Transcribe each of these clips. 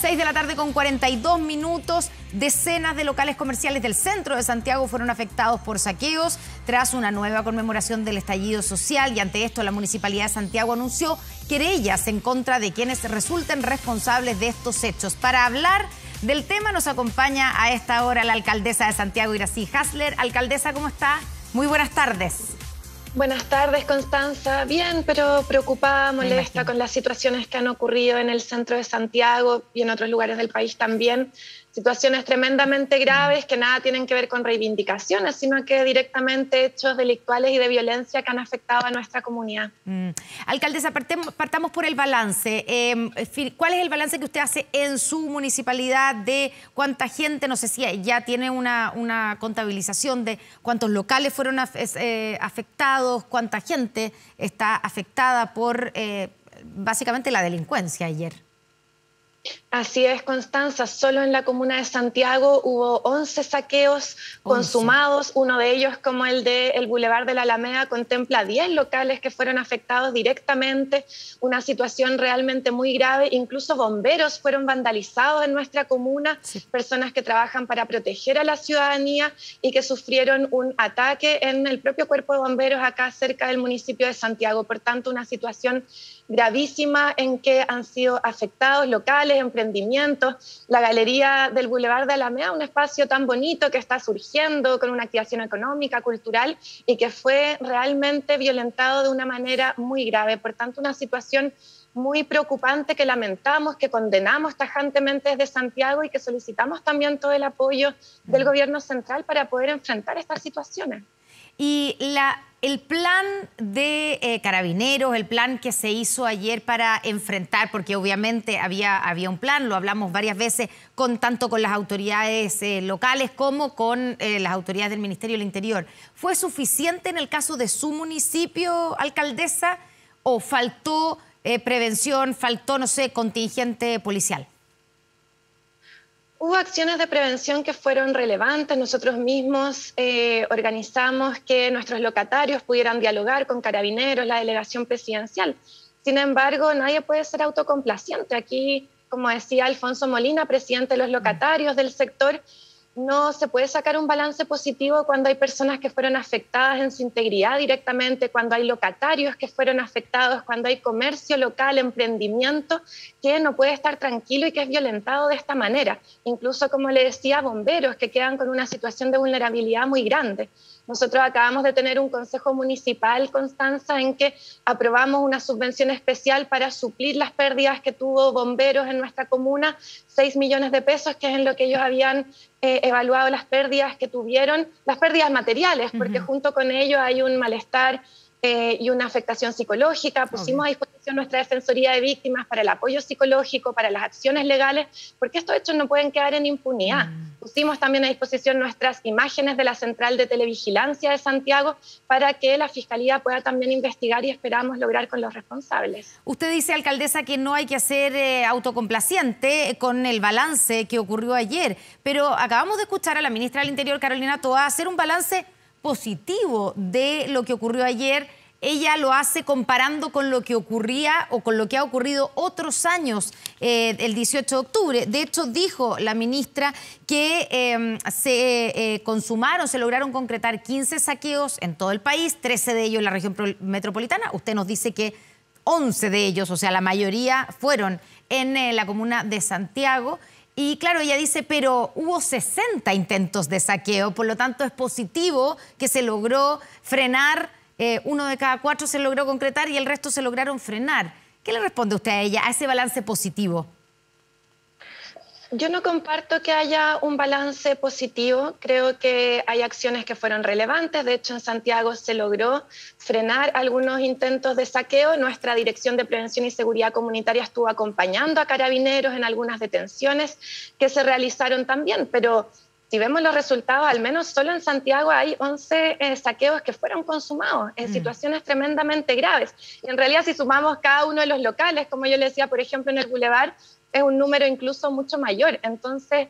6 de la tarde con 42 minutos. Decenas de locales comerciales del centro de Santiago fueron afectados por saqueos tras una nueva conmemoración del estallido social, y ante esto la Municipalidad de Santiago anunció querellas en contra de quienes resulten responsables de estos hechos. Para hablar del tema nos acompaña a esta hora la alcaldesa de Santiago, Iracy Hasler. Alcaldesa, ¿cómo está? Muy buenas tardes. Buenas tardes, Constanza. Bien, pero preocupada, molesta con las situaciones que han ocurrido en el centro de Santiago y en otros lugares del país también. Situaciones tremendamente graves que nada tienen que ver con reivindicaciones, sino que directamente hechos delictuales y de violencia que han afectado a nuestra comunidad. Alcaldesa, partamos por el balance. ¿Cuál es el balance que usted hace en su municipalidad de cuánta gente, no sé si ya tiene una contabilización de cuántos locales fueron afectados, cuánta gente está afectada por básicamente la delincuencia ayer? Así es, Constanza. Solo en la comuna de Santiago hubo 11 saqueos consumados. Uno de ellos, como el del Boulevard de la Alameda, contempla 10 locales que fueron afectados directamente. Una situación realmente muy grave. Incluso bomberos fueron vandalizados en nuestra comuna. Sí. Personas que trabajan para proteger a la ciudadanía y que sufrieron un ataque en el propio cuerpo de bomberos acá cerca del municipio de Santiago. Por tanto, una situación gravísima en que han sido afectados locales, emprendimientos, la galería del Boulevard de Alameda, un espacio tan bonito que está surgiendo con una activación económica, cultural, y que fue realmente violentado de una manera muy grave. Por tanto, una situación muy preocupante que lamentamos, que condenamos tajantemente desde Santiago y que solicitamos también todo el apoyo del gobierno central para poder enfrentar estas situaciones. Y el plan de Carabineros, el plan que se hizo ayer para enfrentar, porque obviamente había un plan, lo hablamos varias veces, tanto con las autoridades locales como con las autoridades del Ministerio del Interior. ¿Fue suficiente en el caso de su municipio, alcaldesa, o faltó prevención, faltó, no sé, contingente policial? Hubo acciones de prevención que fueron relevantes. Nosotros mismos organizamos que nuestros locatarios pudieran dialogar con Carabineros, la delegación presidencial. Sin embargo, nadie puede ser autocomplaciente. Aquí, como decía Alfonso Molina, presidente de los locatarios del sector, no se puede sacar un balance positivo cuando hay personas que fueron afectadas en su integridad directamente, cuando hay locatarios que fueron afectados, cuando hay comercio local, emprendimiento, que no puede estar tranquilo y que es violentado de esta manera. Incluso, como le decía, bomberos que quedan con una situación de vulnerabilidad muy grande. Nosotros acabamos de tener un consejo municipal, Constanza, en que aprobamos una subvención especial para suplir las pérdidas que tuvo bomberos en nuestra comuna, 6 millones de pesos, que es en lo que ellos habían evaluado las pérdidas que tuvieron, las pérdidas materiales, porque junto con ello hay un malestar y una afectación psicológica. Pusimos a disposición nuestra Defensoría de Víctimas para el apoyo psicológico, para las acciones legales, porque estos hechos no pueden quedar en impunidad. Pusimos también a disposición nuestras imágenes de la Central de Televigilancia de Santiago para que la Fiscalía pueda también investigar y esperamos lograr con los responsables. Usted dice, alcaldesa, que no hay que ser autocomplaciente con el balance que ocurrió ayer, pero acabamos de escuchar a la ministra del Interior, Carolina Toá, hacer un balance positivo de lo que ocurrió ayer. Ella lo hace comparando con lo que ocurría o con lo que ha ocurrido otros años, el 18 de octubre. De hecho, dijo la ministra que se lograron concretar 15 saqueos en todo el país, 13 de ellos en la región metropolitana. Usted nos dice que 11 de ellos, o sea, la mayoría fueron en la comuna de Santiago. Y claro, ella dice, pero hubo 60 intentos de saqueo, por lo tanto es positivo que se logró frenar, uno de cada 4 se logró concretar y el resto se lograron frenar. ¿Qué le responde usted a ella, a ese balance positivo? Yo no comparto que haya un balance positivo. Creo que hay acciones que fueron relevantes. De hecho, en Santiago se logró frenar algunos intentos de saqueo. Nuestra Dirección de Prevención y Seguridad Comunitaria estuvo acompañando a Carabineros en algunas detenciones que se realizaron también. Pero si vemos los resultados, al menos solo en Santiago hay 11 saqueos que fueron consumados en situaciones tremendamente graves. Y en realidad, si sumamos cada uno de los locales, como yo le decía, por ejemplo, en el Boulevard, es un número incluso mucho mayor. Entonces,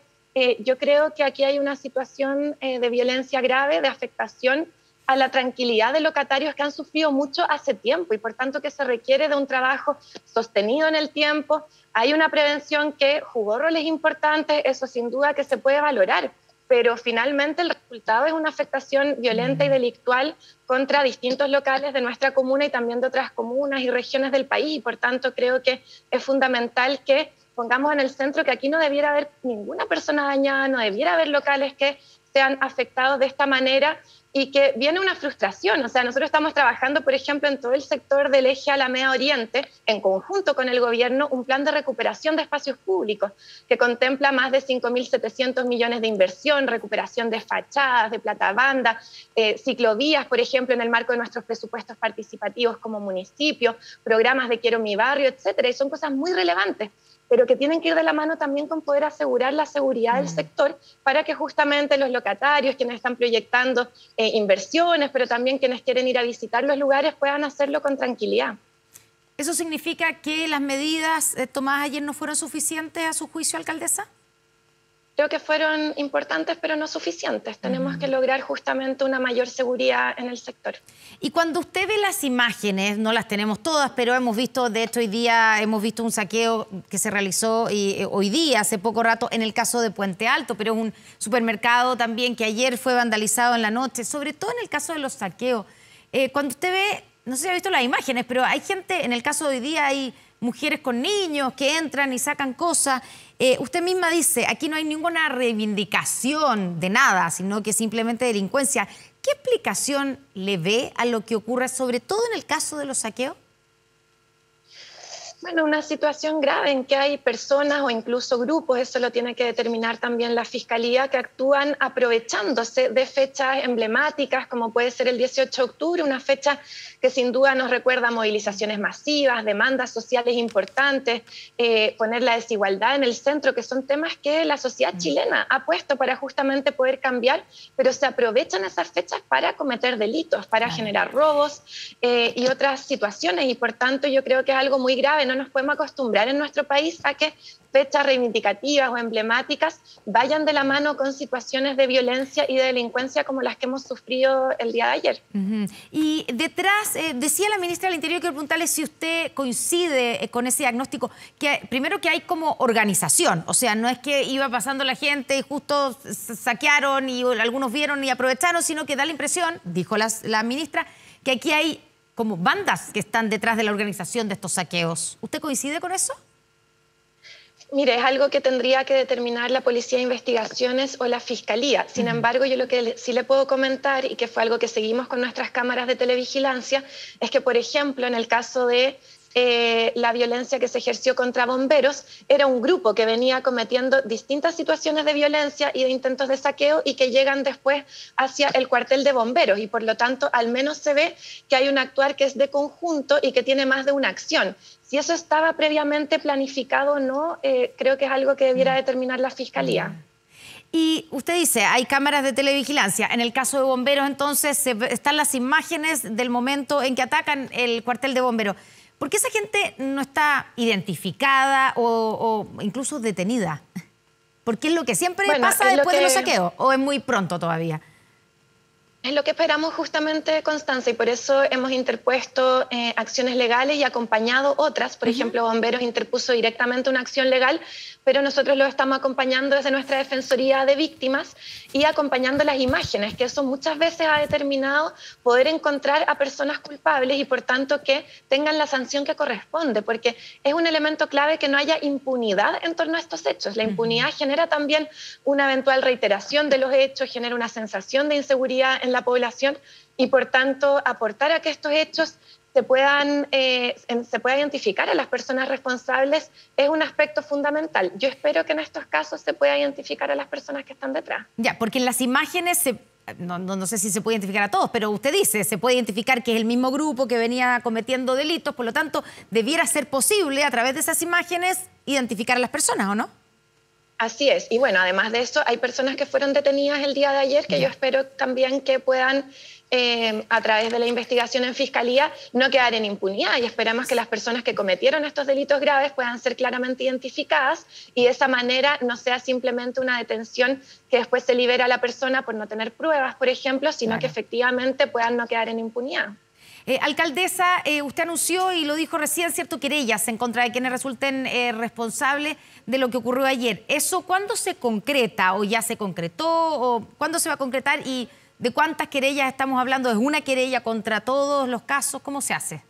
yo creo que aquí hay una situación de violencia grave, de afectación a la tranquilidad de locatarios que han sufrido mucho hace tiempo y por tanto que se requiere de un trabajo sostenido en el tiempo. Hay una prevención que jugó roles importantes, eso sin duda que se puede valorar, pero finalmente el resultado es una afectación violenta y delictual contra distintos locales de nuestra comuna y también de otras comunas y regiones del país, y por tanto creo que es fundamental que pongamos en el centro que aquí no debiera haber ninguna persona dañada, no debiera haber locales que sean afectados de esta manera y que viene una frustración. O sea, nosotros estamos trabajando, por ejemplo, en todo el sector del eje Alameda Oriente, en conjunto con el gobierno, un plan de recuperación de espacios públicos que contempla más de 5.700 millones de inversión, recuperación de fachadas, de platabanda, ciclovías, por ejemplo, en el marco de nuestros presupuestos participativos como municipio, programas de Quiero mi barrio, etcétera, y son cosas muy relevantes, pero que tienen que ir de la mano también con poder asegurar la seguridad del sector para que justamente los locatarios, quienes están proyectando inversiones, pero también quienes quieren ir a visitar los lugares, puedan hacerlo con tranquilidad. ¿Eso significa que las medidas tomadas ayer no fueron suficientes a su juicio, alcaldesa? Creo que fueron importantes, pero no suficientes. Tenemos que lograr justamente una mayor seguridad en el sector. Y cuando usted ve las imágenes, no las tenemos todas, pero hemos visto, de hecho hoy día hemos visto un saqueo que se realizó hoy día, hace poco rato, en el caso de Puente Alto, pero es un supermercado también que ayer fue vandalizado en la noche, sobre todo en el caso de los saqueos. Cuando usted ve, no sé si ha visto las imágenes, pero hay gente, en el caso de hoy día hay mujeres con niños que entran y sacan cosas. Usted misma dice, aquí no hay ninguna reivindicación de nada, sino que simplemente delincuencia. ¿Qué explicación le ve a lo que ocurre, sobre todo en el caso de los saqueos? Bueno, una situación grave en que hay personas o incluso grupos, eso lo tiene que determinar también la Fiscalía, que actúan aprovechándose de fechas emblemáticas, como puede ser el 18 de octubre, una fecha que sin duda nos recuerda a movilizaciones masivas, demandas sociales importantes, poner la desigualdad en el centro, que son temas que la sociedad chilena ha puesto para justamente poder cambiar, pero se aprovechan esas fechas para cometer delitos, para generar robos y otras situaciones, y por tanto yo creo que es algo muy grave. No nos podemos acostumbrar en nuestro país a que fechas reivindicativas o emblemáticas vayan de la mano con situaciones de violencia y de delincuencia como las que hemos sufrido el día de ayer. Y detrás, decía la ministra del Interior, quiero preguntarle si usted coincide con ese diagnóstico, que primero que hay como organización, o sea, no es que iba pasando la gente y justo saquearon y algunos vieron y aprovecharon, sino que da la impresión, dijo la ministra, que aquí hay como bandas que están detrás de la organización de estos saqueos. ¿Usted coincide con eso? Mire, es algo que tendría que determinar la Policía de Investigaciones o la Fiscalía. Sin embargo, yo lo que sí le puedo comentar, y que fue algo que seguimos con nuestras cámaras de televigilancia, es que, por ejemplo, en el caso de la violencia que se ejerció contra bomberos, era un grupo que venía cometiendo distintas situaciones de violencia y de intentos de saqueo y que llegan después hacia el cuartel de bomberos, y por lo tanto al menos se ve que hay un actuar que es de conjunto y que tiene más de una acción. Si eso estaba previamente planificado o no, creo que es algo que debiera determinar la Fiscalía. Y usted dice, hay cámaras de televigilancia. En el caso de bomberos, entonces, están las imágenes del momento en que atacan el cuartel de bomberos. ¿Por qué esa gente no está identificada o incluso detenida? Porque es lo que siempre pasa después de los saqueos, ¿o es muy pronto todavía? Es lo que esperamos justamente, Constanza, y por eso hemos interpuesto acciones legales y acompañado otras. Por ejemplo, Bomberos interpuso directamente una acción legal, pero nosotros lo estamos acompañando desde nuestra Defensoría de Víctimas y acompañando las imágenes, que eso muchas veces ha determinado poder encontrar a personas culpables y por tanto que tengan la sanción que corresponde, porque es un elemento clave que no haya impunidad en torno a estos hechos. La impunidad genera también una eventual reiteración de los hechos, genera una sensación de inseguridad en la población y por tanto aportar a que estos hechos se pueda identificar a las personas responsables es un aspecto fundamental. Yo espero que en estos casos se pueda identificar a las personas que están detrás. Ya, porque en las imágenes, no sé si se puede identificar a todos, pero usted dice, se puede identificar que es el mismo grupo que venía cometiendo delitos, por lo tanto, debiera ser posible a través de esas imágenes identificar a las personas, ¿o no? Así es. Y bueno, además de eso, hay personas que fueron detenidas el día de ayer que yo espero también que puedan a través de la investigación en Fiscalía, no quedar en impunidad, y esperamos que las personas que cometieron estos delitos graves puedan ser claramente identificadas y de esa manera no sea simplemente una detención que después se libera a la persona por no tener pruebas, por ejemplo, sino que efectivamente puedan no quedar en impunidad. Alcaldesa, usted anunció y lo dijo recién, ¿cierto?, querellas en contra de quienes resulten responsables de lo que ocurrió ayer. ¿Eso cuándo se concreta o ya se concretó o cuándo se va a concretar y de cuántas querellas estamos hablando? ¿Es una querella contra todos los casos? ¿Cómo se hace?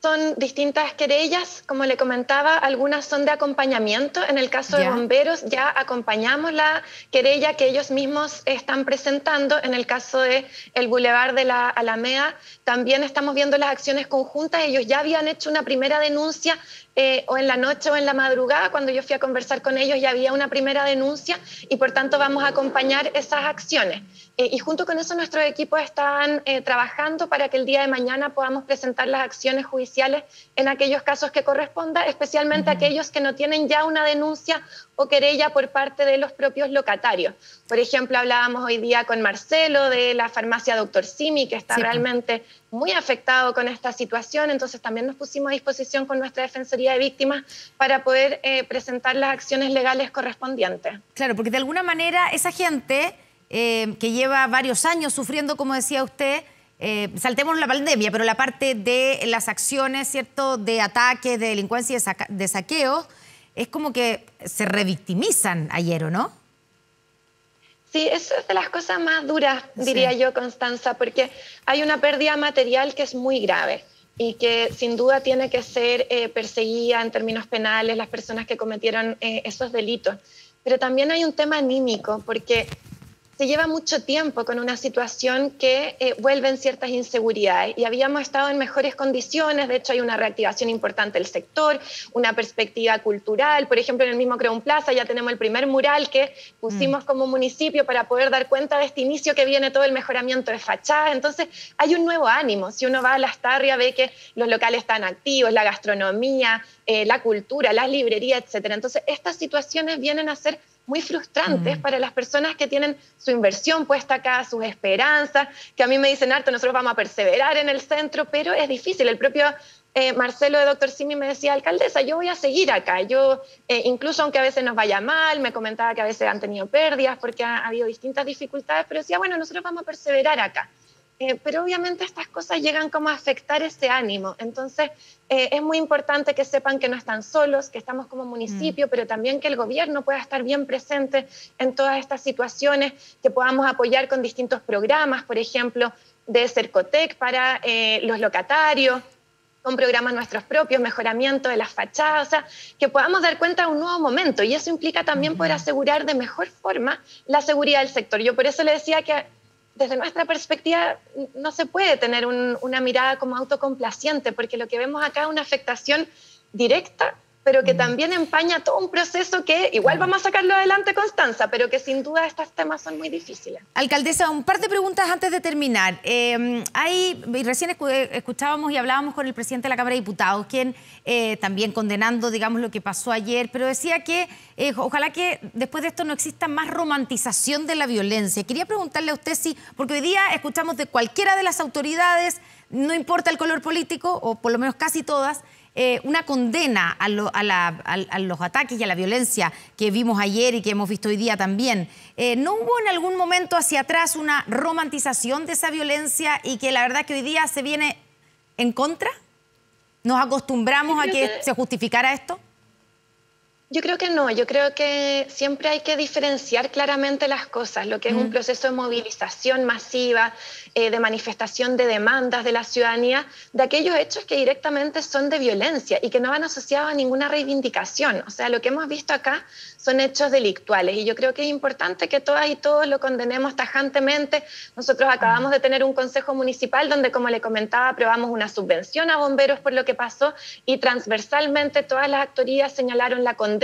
Son distintas querellas, como le comentaba, algunas son de acompañamiento. En el caso de bomberos ya acompañamos la querella que ellos mismos están presentando. En el caso de el Boulevard de la Alameda también estamos viendo las acciones conjuntas. Ellos ya habían hecho una primera denuncia o en la noche o en la madrugada. Cuando yo fui a conversar con ellos ya había una primera denuncia y por tanto vamos a acompañar esas acciones. Y junto con eso nuestros equipos están trabajando para que el día de mañana podamos presentar las acciones judiciales en aquellos casos que corresponda, especialmente aquellos que no tienen ya una denuncia o querella por parte de los propios locatarios. Por ejemplo, hablábamos hoy día con Marcelo de la farmacia Dr. Simi, que está realmente muy afectado con esta situación, entonces también nos pusimos a disposición con nuestra Defensoría de Víctimas para poder presentar las acciones legales correspondientes. Claro, porque de alguna manera esa gente que lleva varios años sufriendo, como decía usted, saltemos la pandemia, pero la parte de las acciones, ¿cierto?, de ataques, de delincuencia y de saqueos, es como que se revictimizan ayer, ¿o no? Sí, eso es de las cosas más duras, diría yo, Constanza, porque hay una pérdida material que es muy grave y que sin duda tiene que ser perseguida en términos penales las personas que cometieron esos delitos. Pero también hay un tema anímico, porque se lleva mucho tiempo con una situación que vuelven ciertas inseguridades y habíamos estado en mejores condiciones. De hecho hay una reactivación importante del sector, una perspectiva cultural. Por ejemplo, en el mismo Crown Plaza ya tenemos el primer mural que pusimos como municipio para poder dar cuenta de este inicio que viene todo el mejoramiento de fachada. Entonces hay un nuevo ánimo. Si uno va a Lastarria ve que los locales están activos, la gastronomía, la cultura, las librerías, etcétera. Entonces estas situaciones vienen a ser muy frustrantes para las personas que tienen su inversión puesta acá, sus esperanzas, que a mí me dicen harto, nosotros vamos a perseverar en el centro, pero es difícil. El propio Marcelo de Dr. Simi me decía, alcaldesa, yo voy a seguir acá. Yo, incluso aunque a veces nos vaya mal, me comentaba que a veces han tenido pérdidas porque ha habido distintas dificultades, pero decía, bueno, nosotros vamos a perseverar acá. Pero obviamente estas cosas llegan como a afectar ese ánimo. Entonces es muy importante que sepan que no están solos, que estamos como municipio, pero también que el gobierno pueda estar bien presente en todas estas situaciones, que podamos apoyar con distintos programas, por ejemplo, de Cercotec para los locatarios, con programas nuestros propios, mejoramiento de las fachadas, o sea, que podamos dar cuenta de un nuevo momento. Y eso implica también poder asegurar de mejor forma la seguridad del sector. Yo por eso le decía que desde nuestra perspectiva no se puede tener una mirada como autocomplaciente, porque lo que vemos acá es una afectación directa, pero que también empaña todo un proceso que igual vamos a sacarlo adelante, Constanza, pero que sin duda estos temas son muy difíciles. Alcaldesa, un par de preguntas antes de terminar. Recién escuchábamos y hablábamos con el presidente de la Cámara de Diputados, quien también condenando, digamos, lo que pasó ayer, pero decía que ojalá que después de esto no exista más romantización de la violencia. Quería preguntarle a usted si, porque hoy día escuchamos de cualquiera de las autoridades, no importa el color político, o por lo menos casi todas, una condena a los ataques y a la violencia que vimos ayer y que hemos visto hoy día también. ¿No hubo en algún momento hacia atrás una romantización de esa violencia y que la verdad que hoy día se viene en contra? ¿Nos acostumbramos a que se justificara esto? Yo creo que no, yo creo que siempre hay que diferenciar claramente las cosas, lo que es un proceso de movilización masiva, de manifestación de demandas de la ciudadanía, de aquellos hechos que directamente son de violencia y que no van asociados a ninguna reivindicación. O sea, lo que hemos visto acá son hechos delictuales y yo creo que es importante que todas y todos lo condenemos tajantemente. Nosotros acabamos de tener un consejo municipal donde, como le comentaba, aprobamos una subvención a bomberos por lo que pasó y transversalmente todas las actorías señalaron la condena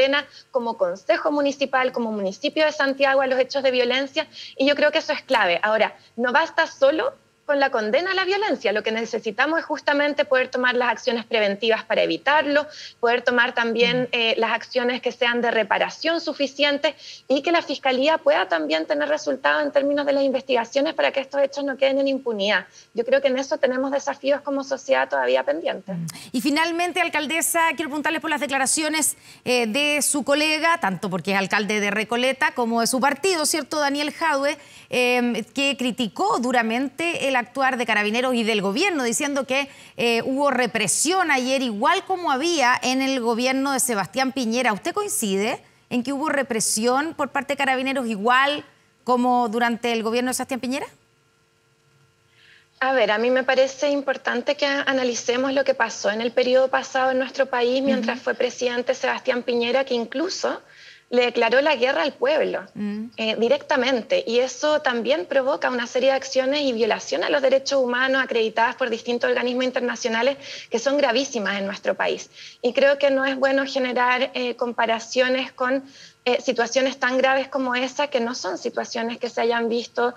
como consejo municipal, como municipio de Santiago a los hechos de violencia y yo creo que eso es clave. Ahora, no basta solo con la condena a la violencia. Lo que necesitamos es justamente poder tomar las acciones preventivas para evitarlo, poder tomar también las acciones que sean de reparación suficientes y que la Fiscalía pueda también tener resultados en términos de las investigaciones para que estos hechos no queden en impunidad. Yo creo que en eso tenemos desafíos como sociedad todavía pendientes. Y finalmente, alcaldesa, quiero preguntarle por las declaraciones de su colega, tanto porque es alcalde de Recoleta como de su partido, ¿cierto?, Daniel Jadue, que criticó duramente el actuar de Carabineros y del gobierno, diciendo que hubo represión ayer, igual como había en el gobierno de Sebastián Piñera. ¿Usted coincide en que hubo represión por parte de Carabineros igual como durante el gobierno de Sebastián Piñera? A ver, a mí me parece importante que analicemos lo que pasó en el periodo pasado en nuestro país mientras fue presidente Sebastián Piñera, que incluso le declaró la guerra al pueblo directamente, y eso también provoca una serie de acciones y violaciones a los derechos humanos acreditadas por distintos organismos internacionales que son gravísimas en nuestro país. Y creo que no es bueno generar comparaciones con situaciones tan graves como esa, que no son situaciones que se hayan visto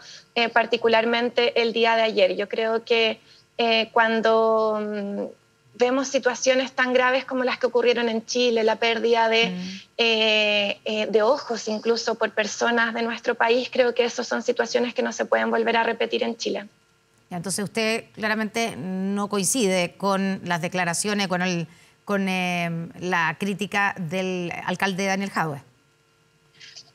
particularmente el día de ayer. Yo creo que cuando vemos situaciones tan graves como las que ocurrieron en Chile, la pérdida de ojos incluso por personas de nuestro país, creo que esas son situaciones que no se pueden volver a repetir en Chile. Entonces usted claramente no coincide con las declaraciones, con la crítica del alcalde Daniel Jadue.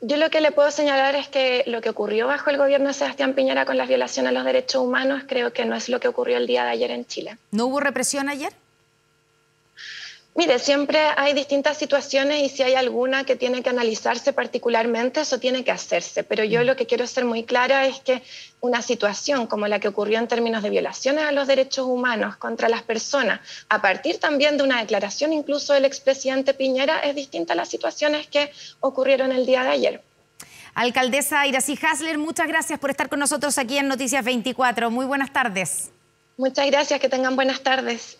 Yo lo que le puedo señalar es que lo que ocurrió bajo el gobierno de Sebastián Piñera con las violaciones a los derechos humanos, creo que no es lo que ocurrió el día de ayer en Chile. ¿No hubo represión ayer? Mire, siempre hay distintas situaciones y si hay alguna que tiene que analizarse particularmente, eso tiene que hacerse. Pero yo lo que quiero ser muy clara es que una situación como la que ocurrió en términos de violaciones a los derechos humanos contra las personas, a partir también de una declaración incluso del expresidente Piñera, es distinta a las situaciones que ocurrieron el día de ayer. Alcaldesa Iracy Hasler, muchas gracias por estar con nosotros aquí en Noticias 24. Muy buenas tardes. Muchas gracias, que tengan buenas tardes.